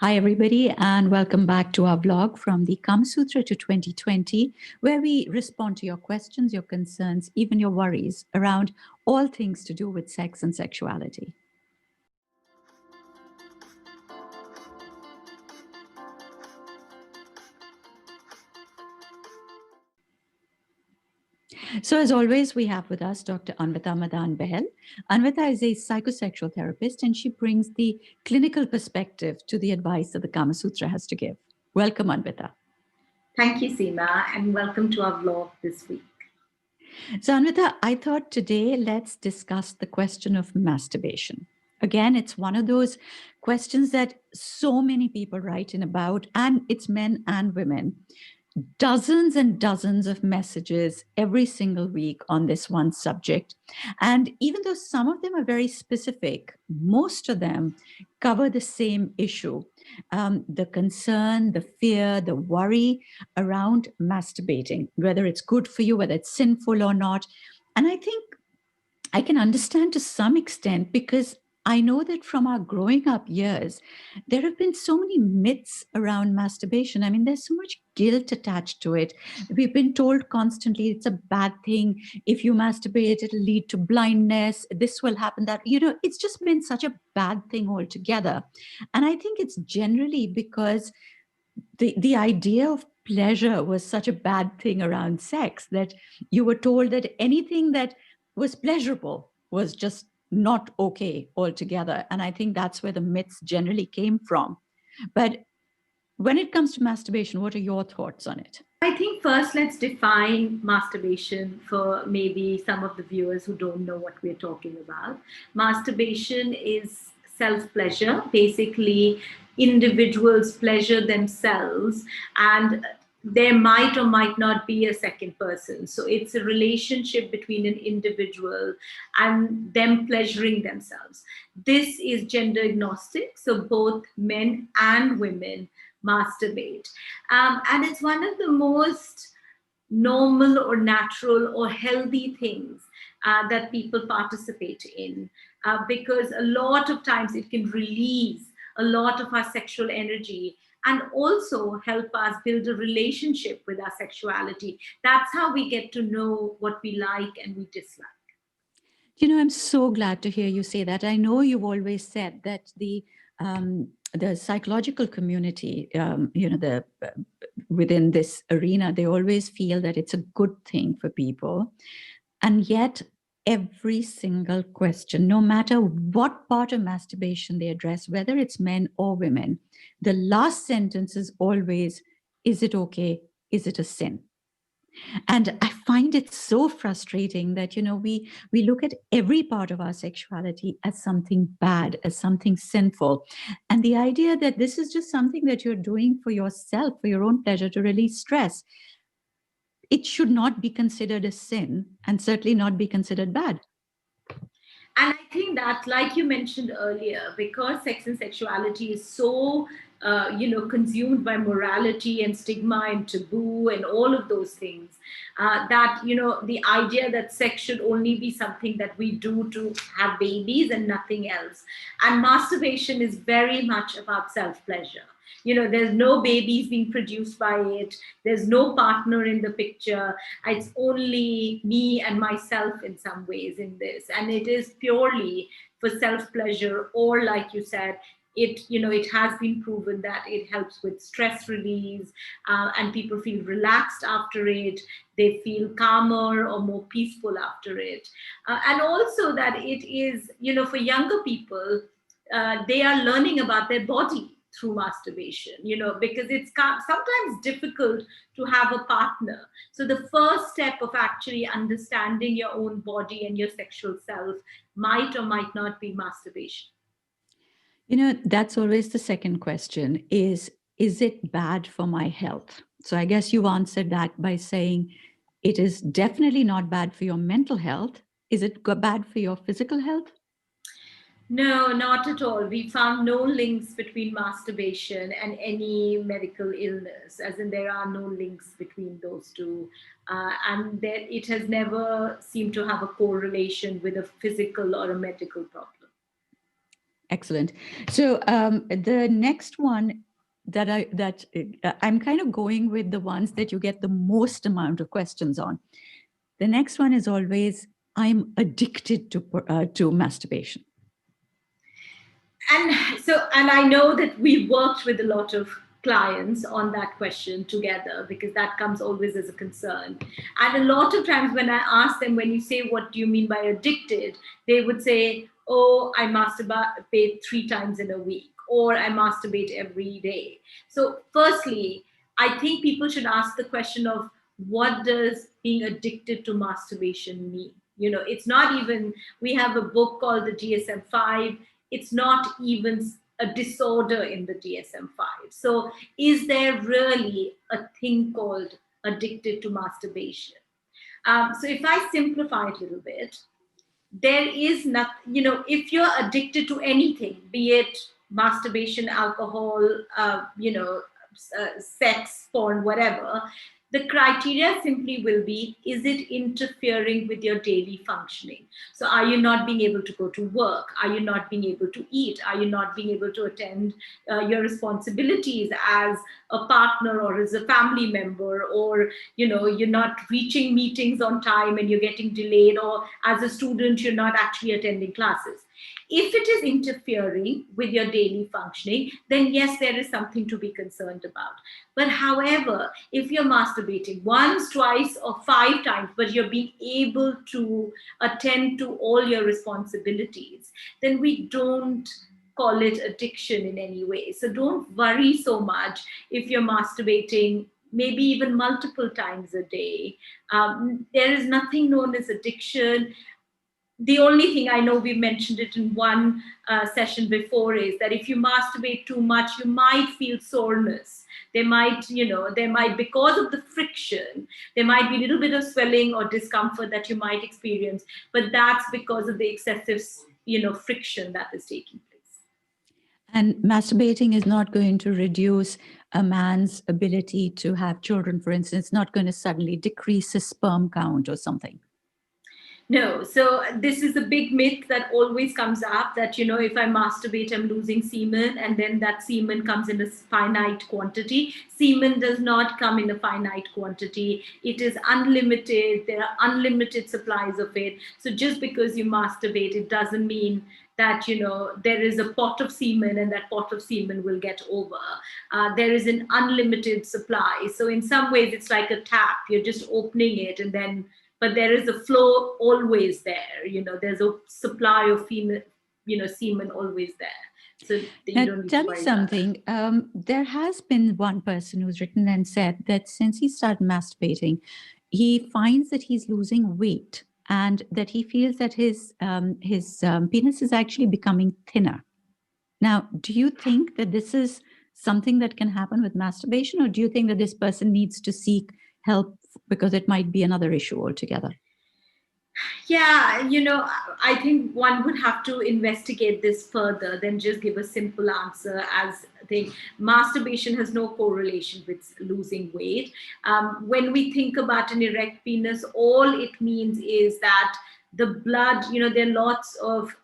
Hi, everybody, and welcome back to our blog from the KAMASUTRA to 2020, where we respond to your questions, your concerns, even your worries around all things to do with sex and sexuality. So, as always, we have with us Dr.Anvita Madan-Bahel. Anvita is a psychosexual therapist, and she brings the clinical perspective to the advice that the Kama Sutra has to give. Welcome, Anvita. Thank you, Seema, and welcome to our vlog this week. So, Anvita, I thought today let's discuss the question of masturbation. Again, it's one of those questions that so many people write in about, and it's men and women. Dozens and dozens of messages every single week on this one subject. And even though some of them are very specific, most of them cover the same issue, the concern, the fear, the worry around masturbating, whether it's good for you, whether it's sinful or not. And I think I can understand to some extent because I know that from our growing up years, there have been so many myths around masturbation. I mean, there's so much guilt attached to it. We've been told constantly it's a bad thing. If you masturbate, it'll lead to blindness. This will happen, that, it's just been such a bad thing altogether. And I think it's generally because the idea of pleasure was such a bad thing around sex that you were told that anything that was pleasurable was just not okay altogether. And I think that's where the myths generally came from. But when it comes to masturbation, what are your thoughts on it? I think first let's define masturbation for maybe some of the viewers who don't know what we're talking about. Masturbation is self-pleasure, basically individuals pleasure themselves, and there might or might not be a second person. So it's a relationship between an individual and them pleasuring themselves. This is gender agnostic, so both men and women masturbate. And it's one of the most normal or natural or healthy things that people participate in, because a lot of times it can release a lot of our sexual energy and also help us build a relationship with our sexuality. That's how we get to know what we like and we dislike. I'm so glad to hear you say that. I know you've always said that the psychological community, within this arena, they always feel that it's a good thing for people. And yet, every single question, no matter what part of masturbation they address, whether it's men or women, the last sentence is always, is it okay? Is it a sin? And I find it so frustrating that, we look at every part of our sexuality as something bad, as something sinful. And the idea that this is just something that you're doing for yourself, for your own pleasure, to release stress, it should not be considered a sin and certainly not be considered bad. And I think that, like you mentioned earlier, because sex and sexuality is so, consumed by morality and stigma and taboo and all of those things, that, the idea that sex should only be something that we do to have babies and nothing else. And masturbation is very much about self-pleasure. There's no babies being produced by it. There's no partner in the picture. It's only me and myself in some ways in this. And it is purely for self-pleasure, or like you said, it has been proven that it helps with stress release, and people feel relaxed after it. They feel calmer or more peaceful after it. And also that it is, for younger people, they are learning about their body through masturbation, because it's sometimes difficult to have a partner. So the first step of actually understanding your own body and your sexual self might or might not be masturbation. That's always the second question is it bad for my health? So I guess you answered that by saying it is definitely not bad for your mental health. Is it bad for your physical health? No, not at all. We found no links between masturbation and any medical illness, as in there are no links between those two. And that it has never seemed to have a correlation with a physical or a medical problem. Excellent. So the next one I'm kind of going with the ones that you get the most amount of questions on. The next one is always, I'm addicted to masturbation. And I know that we worked with a lot of clients on that question together, because that comes always as a concern. And a lot of times when I ask them, when you say, what do you mean by addicted, they would say, oh, I masturbate 3 times in a week, or I masturbate every day. So firstly, I think people should ask the question of, what does being addicted to masturbation mean? It's not even, we have a book called the DSM-5. It's not even a disorder in the DSM-5. So is there really a thing called addicted to masturbation? So if I simplify it a little bit, there is not, if you're addicted to anything, be it masturbation, alcohol, sex, porn, whatever, the criteria simply will be, is it interfering with your daily functioning? So are you not being able to go to work? Are you not being able to eat? Are you not being able to attend your responsibilities as a partner or as a family member? Or you're not reaching meetings on time and you're getting delayed, or as a student you're not actually attending classes. If it is interfering with your daily functioning, then yes, there is something to be concerned about. But however, if you're masturbating once, twice, or 5 times, but you're being able to attend to all your responsibilities, then we don't call it addiction in any way. So don't worry so much if you're masturbating maybe even multiple times a day. There is nothing known as addiction. The only thing I know, we mentioned it in one session before, is that if you masturbate too much, you might feel soreness. There might, because of the friction, there might be a little bit of swelling or discomfort that you might experience, but that's because of the excessive, friction that is taking place. And masturbating is not going to reduce a man's ability to have children, for instance. It's not going to suddenly decrease his sperm count or something. No, so this is a big myth that always comes up, that, if I masturbate, I'm losing semen, and then that semen comes in a finite quantity. Semen does not come in a finite quantity. It is unlimited. There are unlimited supplies of it. So just because you masturbate, it doesn't mean that, there is a pot of semen and that pot of semen will get over. There is an unlimited supply. So in some ways, it's like a tap. You're just opening it, and then but there is a flow always there. There's a supply of semen always there. So you don't need tell to me worry about something. There has been one person who's written and said that since he started masturbating, he finds that he's losing weight and that he feels that his penis is actually becoming thinner. Now, do you think that this is something that can happen with masturbation, or do you think that this person needs to seek help because it might be another issue altogether? Yeah, I think one would have to investigate this further than just give a simple answer as I think masturbation has no correlation with losing weight. When we think about an erect penis, all it means is that the blood, there are lots of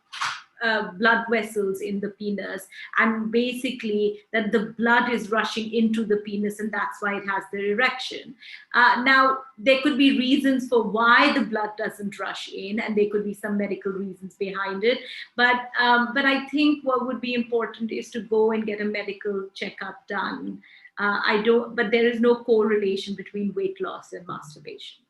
blood vessels in the penis, and basically that the blood is rushing into the penis, and that's why it has the erection. Now there could be reasons for why the blood doesn't rush in, and there could be some medical reasons behind it, but I think what would be important is to go and get a medical checkup done. But there is no correlation between weight loss and masturbation.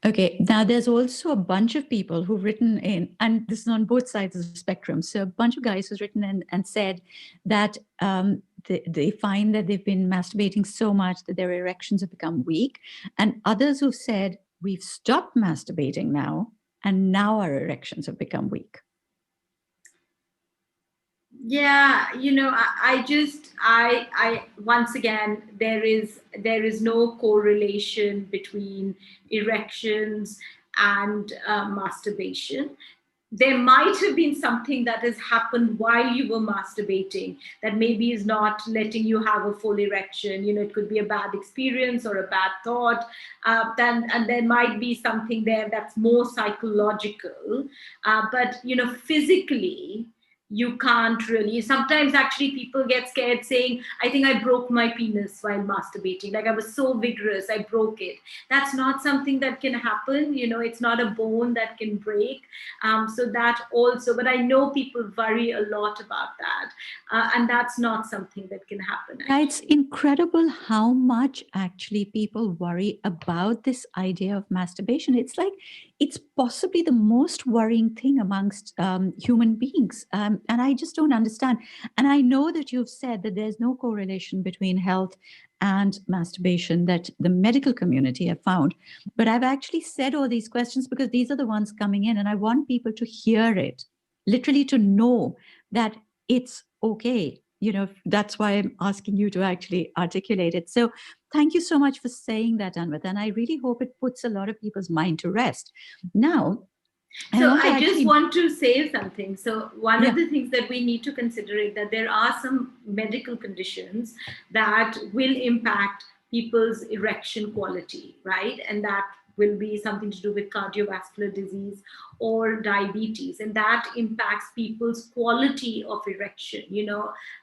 Okay, now there's also a bunch of people who've written in, and this is on both sides of the spectrum. So a bunch of guys who's written in and said that they find that they've been masturbating so much that their erections have become weak, and others who've said we've stopped masturbating now, and now our erections have become weak. Yeah, I once again, there is no correlation between erections and masturbation. There might have been something that has happened while you were masturbating that maybe is not letting you have a full erection. It could be a bad experience or a bad thought. And there might be something there that's more psychological. But physically, you can't really. Sometimes actually people get scared saying, I think I broke my penis while masturbating. Like I was so vigorous, I broke it. That's not something that can happen. It's not a bone that can break. So that also, but I know people worry a lot about that. And that's not something that can happen, Yeah, it's actually. incredible how much actually people worry about this idea of masturbation. It's like it's possibly the most worrying thing amongst human beings. And I just don't understand. And I know that you've said that there's no correlation between health and masturbation that the medical community have found. But I've actually said all these questions because these are the ones coming in, and I want people to hear it, literally to know that it's okay. That's why I'm asking you to actually articulate it. So thank you so much for saying that, Anvita, and I really hope it puts a lot of people's mind to rest. Now, I So want to I just actually, want to say something. So one of yeah, the things that we need to consider is that there are some medical conditions that will impact people's erection quality, right? And that will be something to do with cardiovascular disease or diabetes, and that impacts people's quality of erection.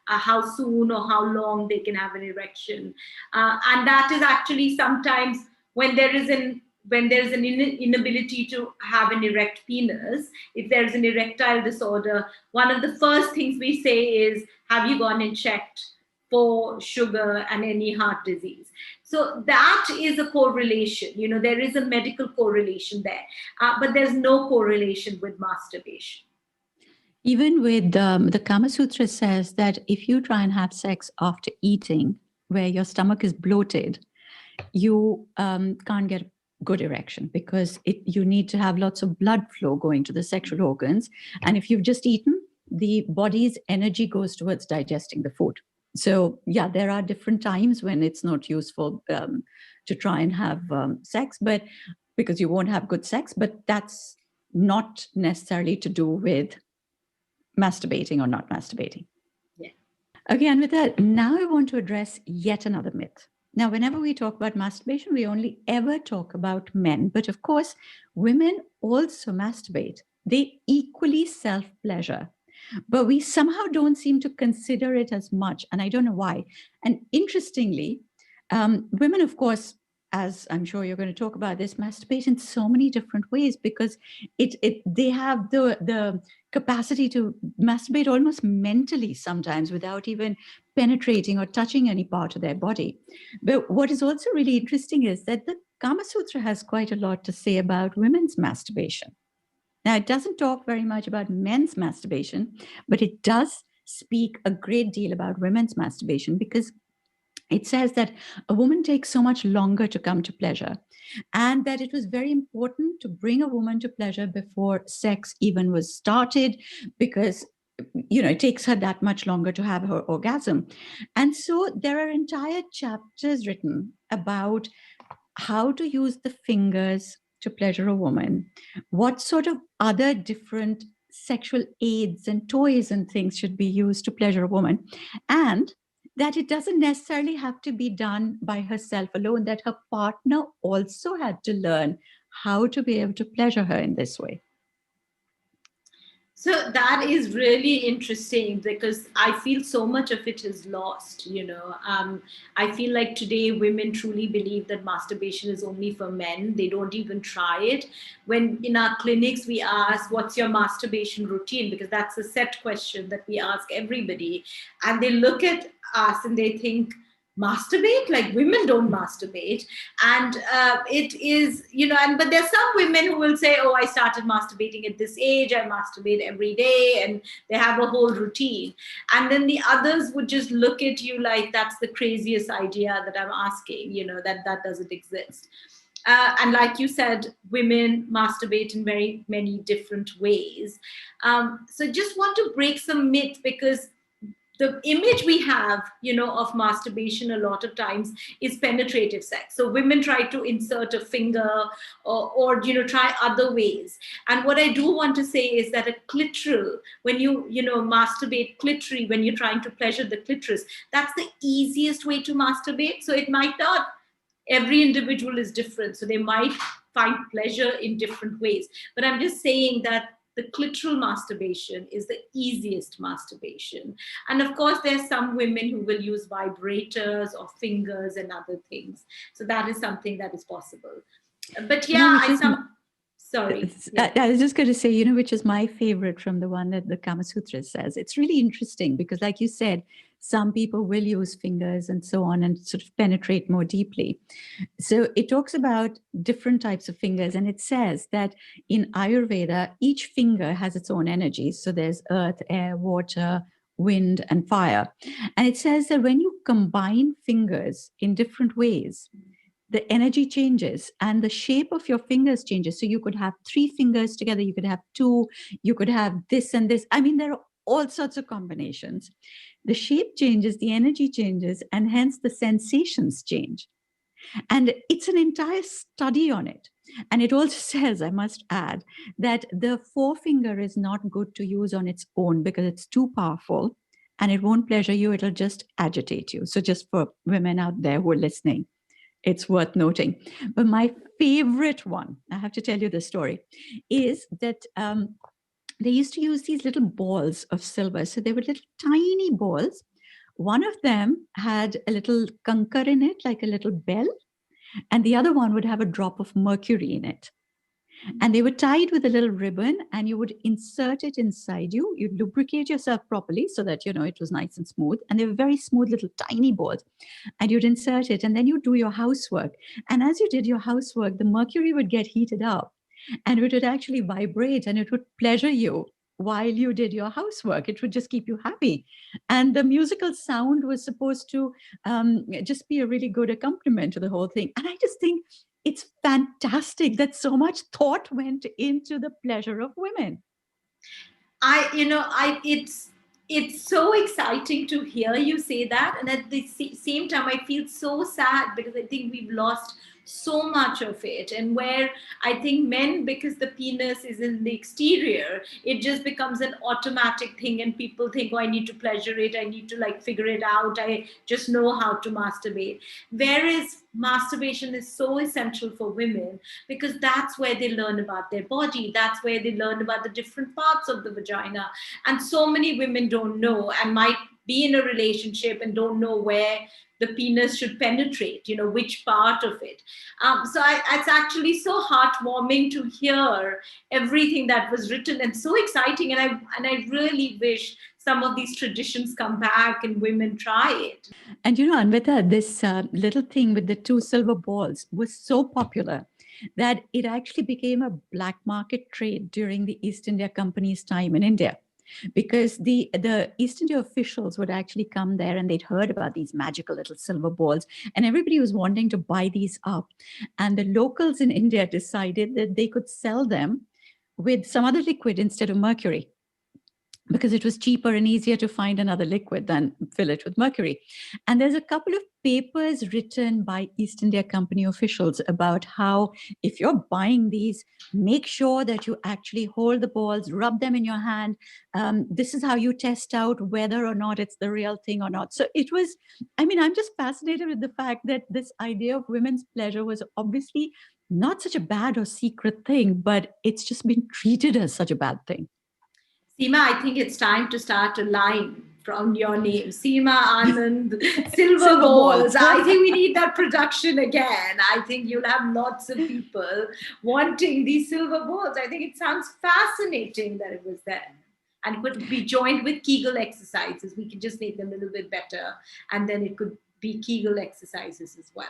How soon or how long they can have an erection, and that is actually sometimes when there's an inability to have an erect penis. If there's an erectile disorder, one of the first things we say is, have you gone and checked for sugar and any heart disease? So that is a correlation. There is a medical correlation there, but there's no correlation with masturbation. even with the Kama Sutra says that if you try and have sex after eating, where your stomach is bloated, you can't get good erection because you need to have lots of blood flow going to the sexual organs. And if you've just eaten, the body's energy goes towards digesting the food. So, yeah, there are different times when it's not useful to try and have sex, but because you won't have good sex, but that's not necessarily to do with masturbating or not masturbating. Yeah. Again, with that, now I want to address yet another myth. Now, whenever we talk about masturbation, we only ever talk about men. But of course, women also masturbate. They equally self pleasure. But we somehow don't seem to consider it as much. And I don't know why. And interestingly, women, of course, as I'm sure you're going to talk about this, masturbate in so many different ways because they have the capacity to masturbate almost mentally sometimes without even penetrating or touching any part of their body. But what is also really interesting is that the Kama Sutra has quite a lot to say about women's masturbation. Now, it doesn't talk very much about men's masturbation, but it does speak a great deal about women's masturbation because it says that a woman takes so much longer to come to pleasure, and that it was very important to bring a woman to pleasure before sex even was started because it takes her that much longer to have her orgasm. And so there are entire chapters written about how to use the fingers to pleasure a woman, what sort of other different sexual aids and toys and things should be used to pleasure a woman, and that it doesn't necessarily have to be done by herself alone, that her partner also had to learn how to be able to pleasure her in this way. So that is really interesting because I feel so much of it is lost. I feel like today women truly believe that masturbation is only for men. They don't even try it. When in our clinics we ask, what's your masturbation routine? Because that's a set question that we ask everybody. And they look at us and they think, masturbate? Like women don't masturbate. And it is, and but there's some women who will say, oh, I started masturbating at this age, I masturbate every day, and they have a whole routine. And then the others would just look at you like that's the craziest idea that I'm asking, that doesn't exist. And like you said, women masturbate in very many different ways. So just want to break some myth because the image we have, of masturbation a lot of times is penetrative sex. So women try to insert a finger or try other ways. And what I do want to say is that a clitoral, when you masturbate clitory, when you're trying to pleasure the clitoris, that's the easiest way to masturbate. So it might not, every individual is different. So they might find pleasure in different ways. But I'm just saying that the clitoral masturbation is the easiest masturbation. And of course, there's some women who will use vibrators or fingers and other things. So that is something that is possible. But You know, yeah, which is sorry. Yeah. I was just going to say, you know, which is my favorite from the one that the Kama Sutra says. It's really interesting because, like you said, some people will use fingers and so on and sort of penetrate more deeply. So it talks about different types of fingers, and it says that in Ayurveda, each finger has its own energy. So there's earth, air, water, wind, and fire. And it says that when you combine fingers in different ways, the energy changes and the shape of your fingers changes. So you could have 3 fingers together, you could have 2, you could have this and this. I mean, there are all sorts of combinations. The shape changes, the energy changes, and hence the sensations change. And it's an entire study on it. And it also says, I must add, that the forefinger is not good to use on its own because it's too powerful and it won't pleasure you, it'll just agitate you. So just for women out there who are listening, it's worth noting. But my favorite one, I have to tell you the story, is that they used to use these little balls of silver. So they were little tiny balls. One of them had a little conker in it, like a little bell, and the other one would have a drop of mercury in it. And they were tied with a little ribbon, and you would insert it inside you. You'd lubricate yourself properly so that, you know, it was nice and smooth. And they were very smooth little tiny balls. And you'd insert it, and then you'd do your housework. And as you did your housework, the mercury would get heated up and it would actually vibrate and it would pleasure you while you did your housework. It would just keep you happy. And the musical sound was supposed to just be a really good accompaniment to the whole thing. And I just think it's fantastic that so much thought went into the pleasure of women. It's so exciting to hear you say that, and at the same time I feel so sad because I think we've lost so much of it. And where I think men, because the penis is in the exterior, it just becomes an automatic thing, and people think, oh, I need to pleasure it, I need to like figure it out, I just know how to masturbate. Whereas masturbation is so essential for women because that's where they learn about their body, that's where they learn about the different parts of the vagina. And so many women don't know and might be in a relationship and don't know where the penis should penetrate, which part of it. It's actually so heartwarming to hear everything that was written, and so exciting. And I really wish some of these traditions come back and women try it. And Anvita, this little thing with the 2 silver balls was so popular that it actually became a black market trade during the East India Company's time in India. Because the East India officials would actually come there and they'd heard about these magical little silver balls, and everybody was wanting to buy these up. And the locals in India decided that they could sell them with some other liquid instead of mercury, because it was cheaper and easier to find another liquid than fill it with mercury. And there's a couple of papers written by East India Company officials about how, if you're buying these, make sure that you actually hold the balls, rub them in your hand. This is how you test out whether or not it's the real thing or not. So it was, I'm just fascinated with the fact that this idea of women's pleasure was obviously not such a bad or secret thing, but it's just been treated as such a bad thing. Seema, I think it's time to start a line from your name. Seema Anand, Silver Balls. I think we need that production again. I think you'll have lots of people wanting these silver balls. I think it sounds fascinating that it was there. And it could be joined with Kegel exercises. We can just make them a little bit better. And then it could be Kegel exercises as well.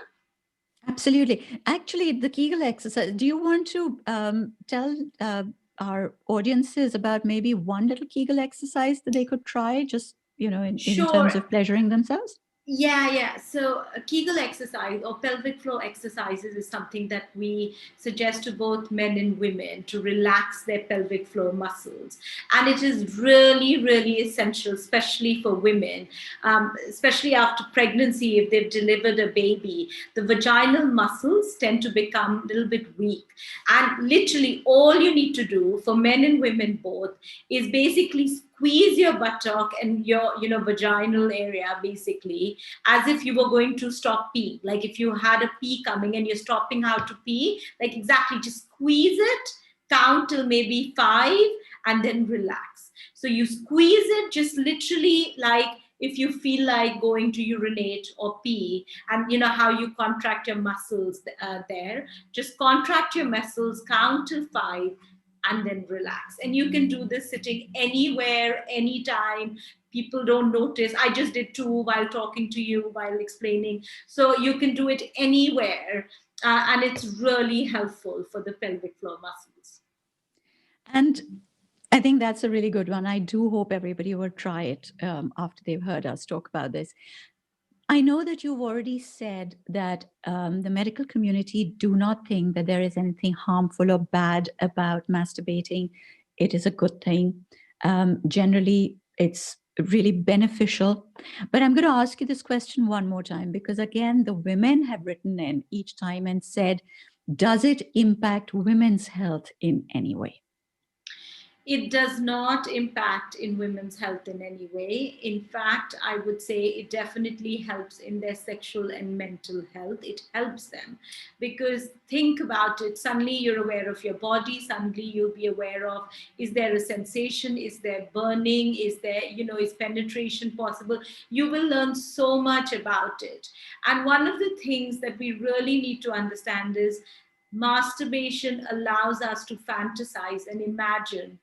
Absolutely. Actually, the Kegel exercise, do you want to tell our audiences about maybe one little Kegel exercise that they could try, just, in terms of pleasuring themselves? Yeah. So a Kegel exercise or pelvic floor exercises is something that we suggest to both men and women to relax their pelvic floor muscles. And it is really, really essential, especially for women, especially after pregnancy, if they've delivered a baby. The vaginal muscles tend to become a little bit weak. And literally all you need to do for men and women both is basically squeeze your buttock and your vaginal area, basically as if you were going to stop pee. Like if you had a pee coming and you're stopping how to pee, like exactly, just squeeze it count till maybe 5, and then relax. So you squeeze it, just literally like if you feel like going to urinate or pee, and you know how you contract your muscles there, just contract your muscles, count till 5, and then relax. And you can do this sitting anywhere, anytime. People don't notice. I just did 2 while talking to you, while explaining. So you can do it anywhere, and it's really helpful for the pelvic floor muscles. And I think that's a really good one. I do hope everybody will try it after they've heard us talk about this. I know that you've already said that the medical community do not think that there is anything harmful or bad about masturbating. It is a good thing. Generally, it's really beneficial. But I'm going to ask you this question one more time, because again, the women have written in each time and said, does it impact women's health in any way? It does not impact in women's health in any way. In fact, I would say it definitely helps in their sexual and mental health. It helps them, because think about it, suddenly you're aware of your body, suddenly you'll be aware of, is there a sensation, is there burning, is there, is penetration possible? You will learn so much about it. And one of the things that we really need to understand is masturbation allows us to fantasize and imagine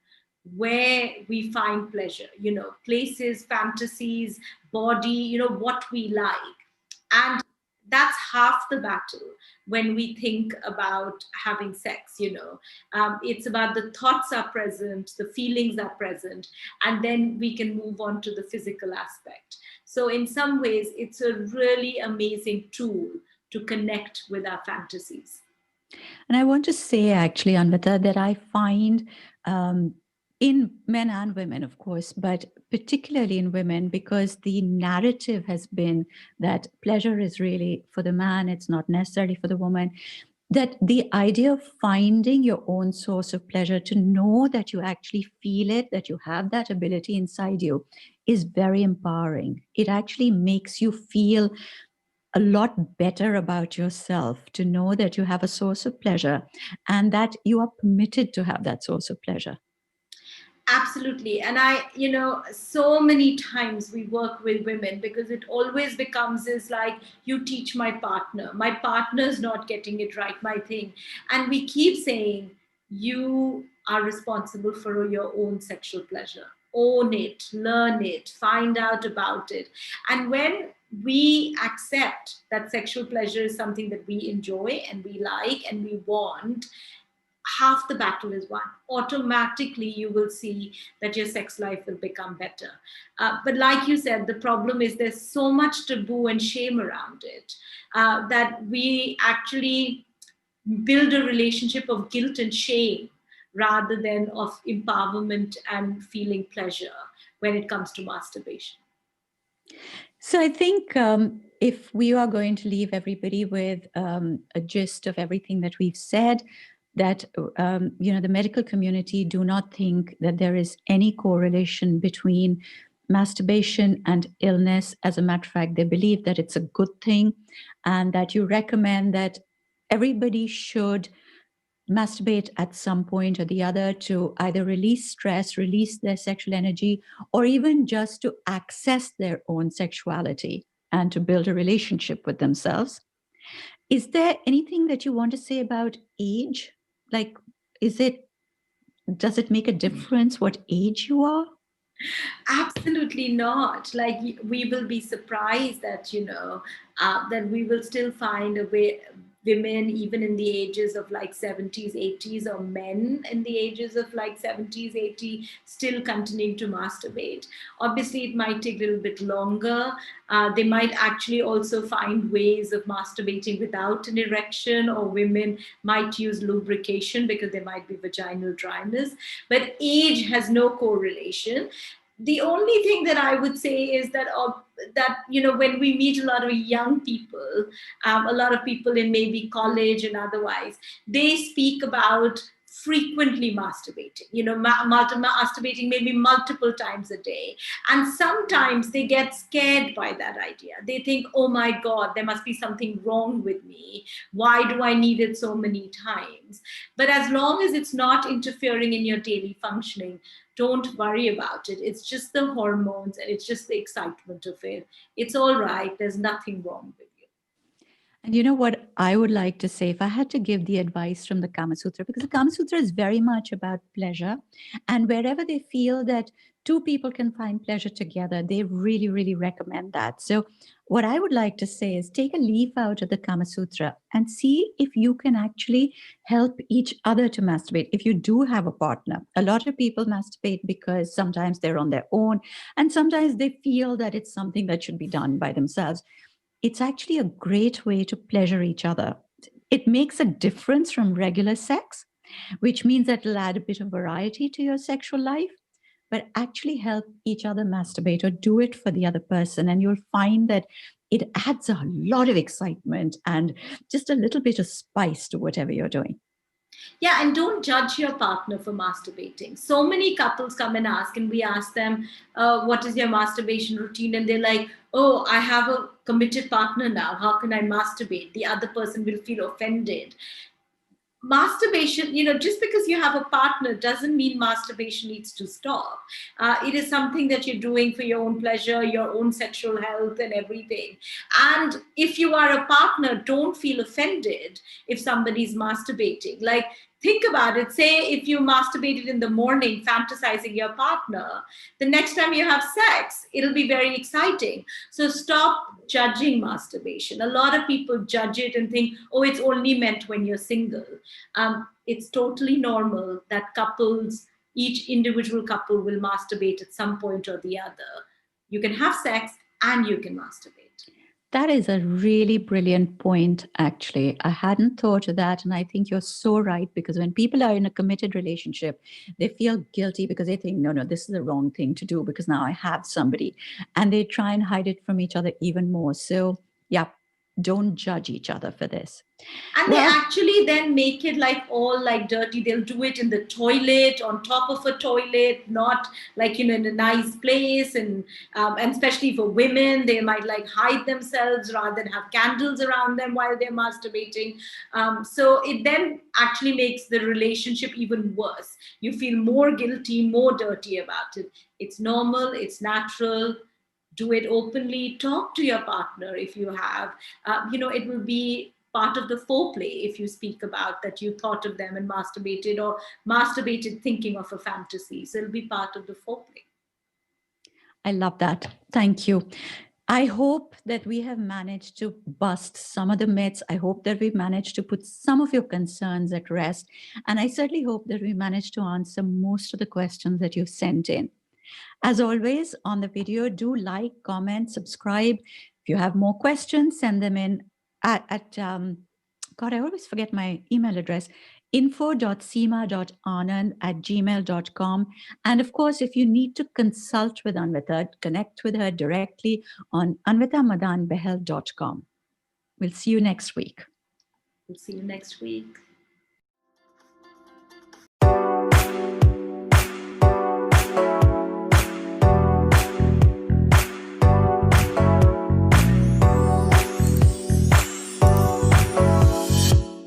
where we find pleasure, places, fantasies, body, what we like. And that's half the battle when we think about having sex. It's about the thoughts are present, the feelings are present, and then we can move on to the physical aspect. So in some ways, it's a really amazing tool to connect with our fantasies. And I want to say, actually, Anvita, that I find in men and women, of course, but particularly in women, because the narrative has been that pleasure is really for the man, it's not necessarily for the woman. That the idea of finding your own source of pleasure, to know that you actually feel it, that you have that ability inside you, is very empowering. It actually makes you feel a lot better about yourself, to know that you have a source of pleasure and that you are permitted to have that source of pleasure. Absolutely. And so many times we work with women, because it always becomes is like, you teach my partner's not getting it right, my thing. And we keep saying, you are responsible for your own sexual pleasure. Own it, learn it, find out about it. And when we accept that sexual pleasure is something that we enjoy and we like and we want, half the battle is won. Automatically, you will see that your sex life will become better. But like you said, the problem is there's so much taboo and shame around it, that we actually build a relationship of guilt and shame rather than of empowerment and feeling pleasure when it comes to masturbation. So I think if we are going to leave everybody with a gist of everything that we've said, that the medical community do not think that there is any correlation between masturbation and illness. As a matter of fact, they believe that it's a good thing, and that you recommend that everybody should masturbate at some point or the other to either release stress, release their sexual energy, or even just to access their own sexuality and to build a relationship with themselves. Is there anything that you want to say about age? Like, does it make a difference what age you are? Absolutely not. Like, we will be surprised that that we will still find a way, women even in the ages of like 70s 80s, or men in the ages of like 70s 80s, still continuing to masturbate. Obviously it might take a little bit longer. They might actually also find ways of masturbating without an erection, or women might use lubrication because there might be vaginal dryness. But age has no correlation. The only thing that I would say is that when we meet a lot of young people, a lot of people in maybe college and otherwise, they speak about frequently masturbating, masturbating maybe multiple times a day. And sometimes they get scared by that idea. They think, oh my God, there must be something wrong with me. Why do I need it so many times? But as long as it's not interfering in your daily functioning, don't worry about it. It's just the hormones and it's just the excitement of it. It's all right. There's nothing wrong with you. And you know what I would like to say, if I had to give the advice from the Kama Sutra, because the Kama Sutra is very much about pleasure. And wherever they feel that two people can find pleasure together, they really, really recommend that. So, what I would like to say is take a leaf out of the Kama Sutra and see if you can actually help each other to masturbate. If you do have a partner, a lot of people masturbate because sometimes they're on their own and sometimes they feel that it's something that should be done by themselves. It's actually a great way to pleasure each other. It makes a difference from regular sex, which means that it'll add a bit of variety to your sexual life, but actually help each other masturbate or do it for the other person. And you'll find that it adds a lot of excitement and just a little bit of spice to whatever you're doing. Yeah, and don't judge your partner for masturbating. So many couples come and ask, and we ask them, what is your masturbation routine? And they're like, oh, I have a committed partner now. How can I masturbate? The other person will feel offended. Masturbation, just because you have a partner doesn't mean masturbation needs to stop. It is something that you're doing for your own pleasure, your own sexual health, and everything. And if you are a partner, don't feel offended if somebody's masturbating. Like, think about it. Say if you masturbated in the morning, fantasizing your partner, the next time you have sex, it'll be very exciting. So stop judging masturbation. A lot of people judge it and think, oh, it's only meant when you're single. It's totally normal that each individual couple will masturbate at some point or the other. You can have sex and you can masturbate. That is a really brilliant point, actually. I hadn't thought of that. And I think you're so right, because when people are in a committed relationship, they feel guilty because they think, no, no, this is the wrong thing to do because now I have somebody. And they try and hide it from each other even more. So, yeah, don't judge each other for this. And they Well, actually then make it like all like dirty. They'll do it in the toilet, on top of a toilet, not like in a nice place. And especially for women, they might like hide themselves rather than have candles around them while they're masturbating. So it then actually makes the relationship even worse. You feel more guilty, more dirty about it. It's normal, it's natural. Do it openly. Talk to your partner if you have. It will be part of the foreplay if you speak about that you thought of them and masturbated, or masturbated thinking of a fantasy. So it'll be part of the foreplay. I love that. Thank you. I hope that we have managed to bust some of the myths. I hope that we've managed to put some of your concerns at rest. And I certainly hope that we managed to answer most of the questions that you've sent in. As always, on the video, do like, comment, subscribe. If you have more questions, send them in God, I always forget my email address, info.seema.anand@gmail.com. And of course, if you need to consult with Anvita, connect with her directly on anvitamadanbahel.com. We'll see you next week. We'll see you next week.